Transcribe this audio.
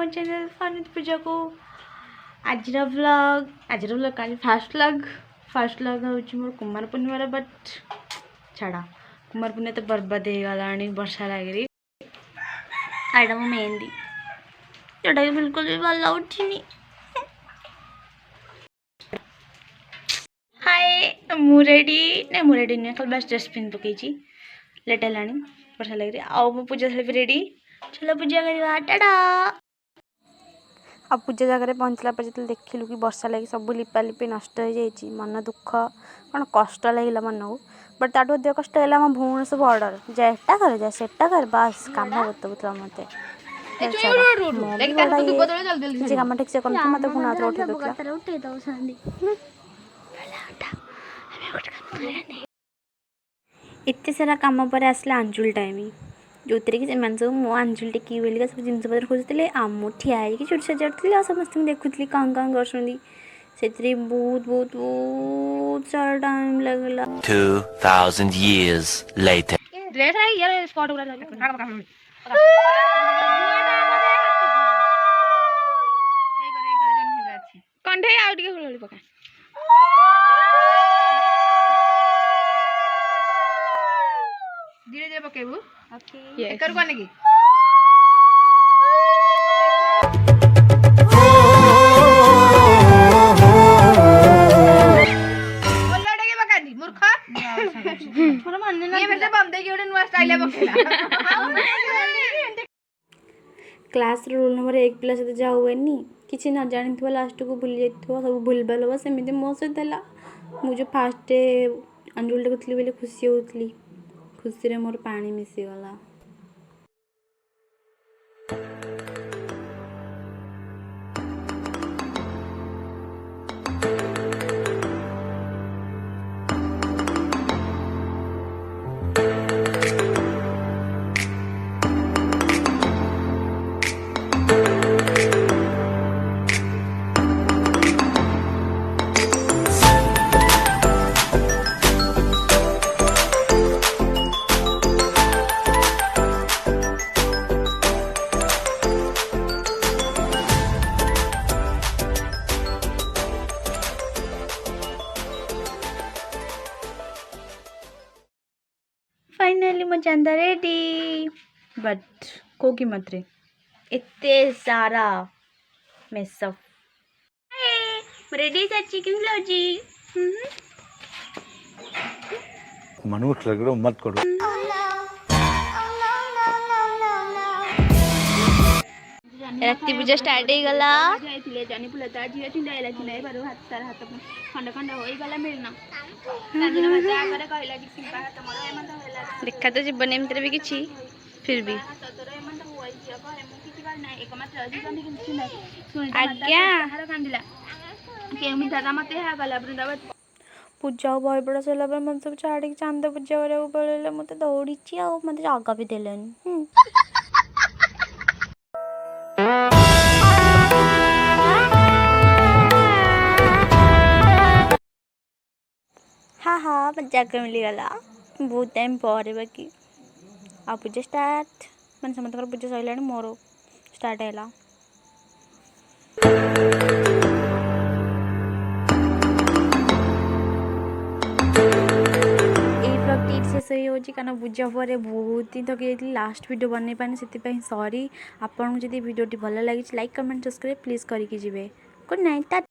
Channel फानित पूजा को आज vlog का फास्ट व्लॉग हूँ मोर कुमार पूर्णिमार बट छाड़ा कुमार पूर्णिमा तो बर्बाद हो गला वर्षा लगे आईटा मो मेहंदी जोटा कि बिल्कुल भी भल उठनी हाय मुरेडी नहीं खाली बस डस्टबिन पकई लेट है वर्षा लगे आउ मो पूजा थाली भी रेडी चलो पूजा करवा टाटा अब पूजा जगह पहुँचला पर जो देखिलु कि वर्षा लगी सब लिपालिपि नष्ट हो जाए मन दुख कौन कष्ट लगे मन को बट ताठू अधिक कष्ट है मो भौणी सब अर्डर जाटा कर जा सेटा कर बस कम बताऊला मत कम ठीक से कर मत पुणी उठे एत सारा कम पर आसला अंजुल टाइम जो थे कि सब मो अंजुल टेकी बोलिका सब जिन पत्र खोजुले आम ठिया चुट सजाड़ी आ समस्त देखुली कौन कौन कर बहुत बहुत बहुत सारा टाइम लगला 2000 years later धीरे धीरे पकेबू एकर कोने की ओलड़े के पकानी मूर्ख थोड़ा मानने ना ये फिर से बम दे के नुआ स्टाइल पकेला क्लास रूल नंबर 1 पिला सहित जा हुएनी किसी न जानी थो लास्ट को भूली जाइथो सब भूलभाल हो सेमिति मो सहित हला मु जो फास्ट अंजुल टेकुथली बोले खुशी होतली खुशी रे मोर पानी मिसी गला फाइनली मो चांदा रेडी बट को कीमत रे एते सारा मेसअप रेडी चाची किन लो जी मनुष्य लग रहा मत करो रात्रि पूजा स्टार्ट हो गला जाइथिले जानी पुलता झिया चिंडाइला कि नै बारो हाथ तार हाथ खंड खंड होई गला मिलना तादिन मते आगरे कहला कि सिंपा हाथ मोर एमन तो होला देखा तो जीवन एमतरे भी किछि फिर भी तोर एमन तो होई झिया कहे मु किछि कर नै एक मात्र अजी जानी कि नै सुनि आज्ञा हर कांदिला के मी दादा मते हा गला वृंदावन पूजा बहुत बड़ा सला पर मन सब छाड़ी चांद पूजा करे पड़ेले मते दौड़ीची आ मते जागा भी देलेन हाँ मजाक मिलगला बहुत टाइम पर बाकी आ पूजा स्टार्ट मैंने समस्त पूजा सैला मोर स्टार्ट है शेष होना पूजा पर बहुत ही थकी जाती लास्ट वीडियो बनई पानी से सॉरी आपको जब वीडियो भल लगी लाइक कमेंट सब्सक्राइब प्लीज करके जी गुड नाइट।